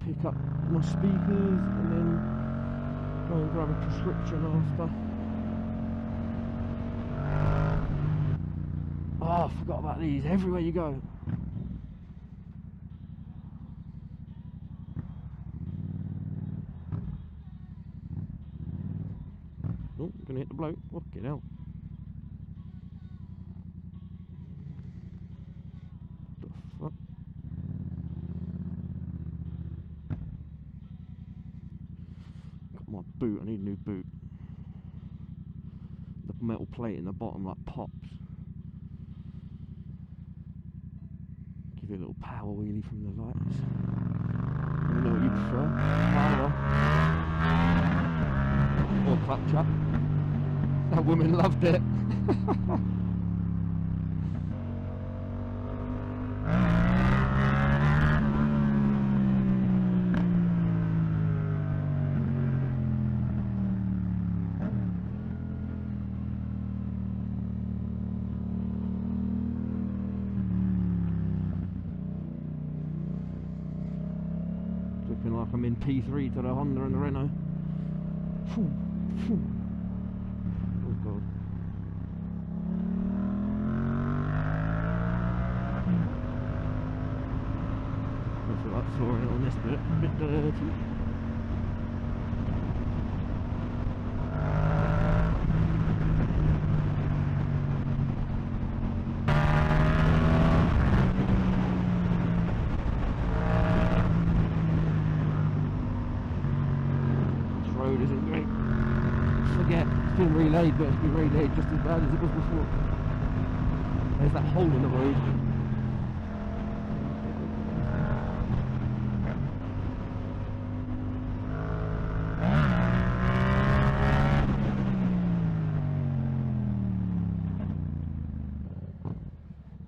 pick up my speakers and then go and grab a prescription after. Oh, I forgot about these. Everywhere you go. Oh, gonna hit the bloke. Oh, get out. What the fuck? Got my boot. I need a new boot. The metal plate in the bottom like pops. Give you a little power wheelie from the lights. I don't know what you prefer. Power or clutch up. That woman loved it. Looking like I'm in P3 to the Honda and the Renault. Oh god. I feel like flooring it on this bit, a bit dirty. Road isn't great. Forget, it's been relayed, but it's been relayed just as bad as it was before. There's that hole in the road.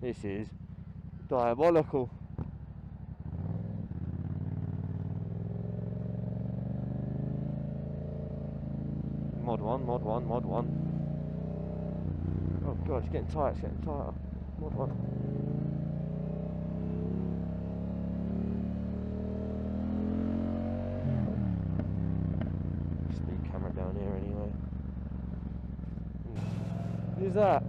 This is diabolical. Mod 1. Oh god, it's getting tight, it's getting tighter. Mod 1. Speed camera down here anyway. Who's that?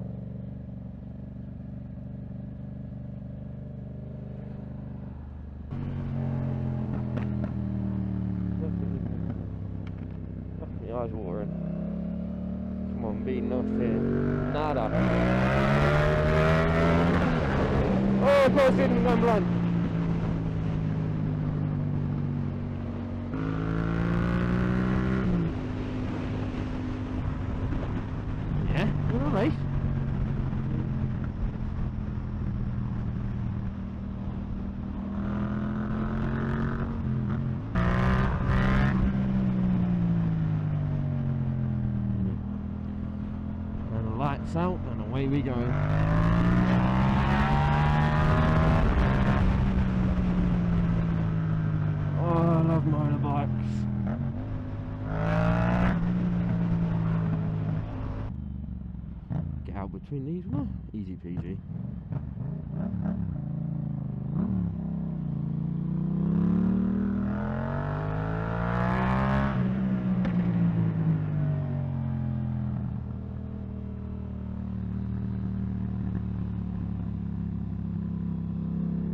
My eyes watering. Come on, be enough here. Nada. Oh, of course, didn't go blind. Yeah, you're alright. Lights out and away we go. Oh, I love motorbikes. Get out between these, well, easy peasy.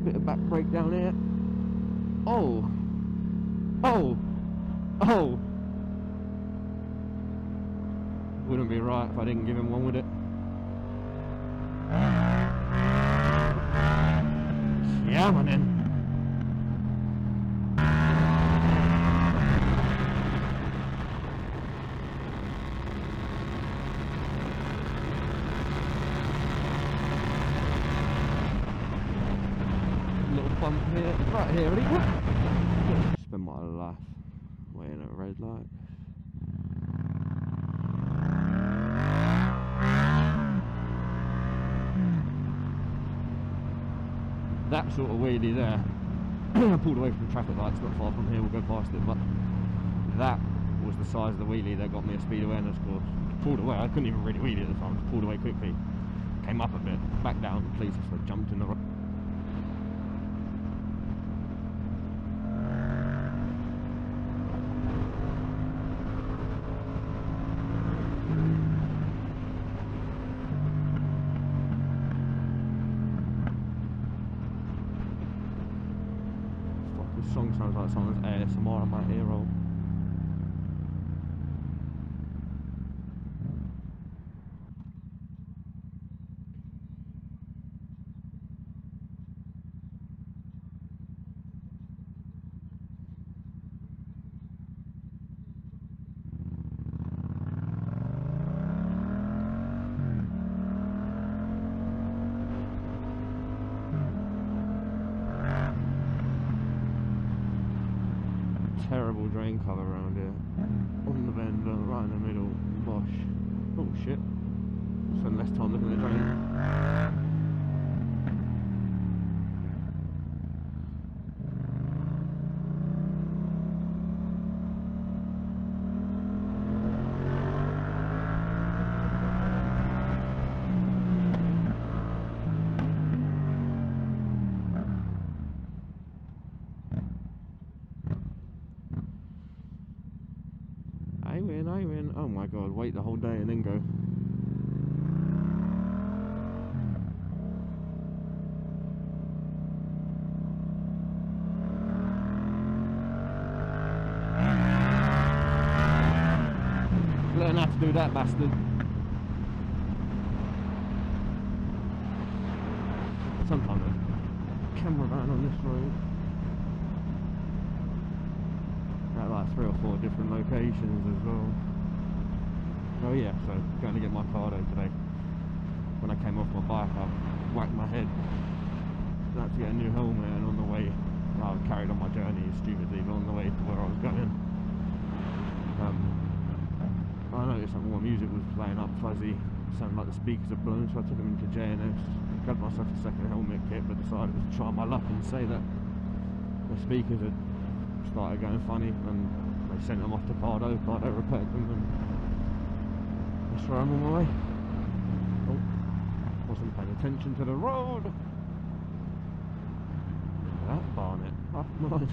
Bit of back brake down here. Oh! Wouldn't be right if I didn't give him one, would it? Yeah, man then. Bump here, right here, ready? Spend my life waiting at a red light. That sort of wheelie there, I pulled away from the traffic lights, not far from here, we'll go past it, but that was the size of the wheelie that got me a speed awareness course. Pulled away, I couldn't even really wheelie at the time, just pulled away quickly. Came up a bit, back down, the police just jumped in the road. song sounds like someone's ASMR on my ear roll. Terrible drain cover around here. On the bend, right in the middle. Bosh. Oh shit. Spend less time looking at the drain. I win. Oh my god, wait the whole day and then go. Learn how to do that, bastard. Sometimes a cameraman on this road. At like 3 or 4 different locations as well. Oh yeah, so going to get my cardo today. When I came off my bike, I whacked my head. I had to get a new helmet, and on the way, I carried on my journey stupidly, but on the way to where I was going, I noticed that more music was playing up fuzzy, sounded like the speakers had blown, so I took them into J&S, grabbed myself a second helmet kit, but decided to try my luck and say that the speakers had started going funny, and they sent them off to Cardo repaired them, and that's where I'm on my way. Oh, wasn't paying attention to the road. That barnet, half mine.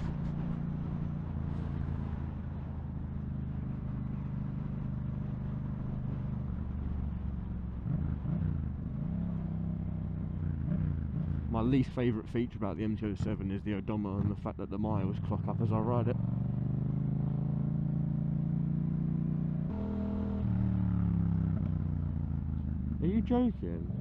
My least favourite feature about the MT-07 is the odometer and the fact that the miles clock up as I ride it. Are you joking?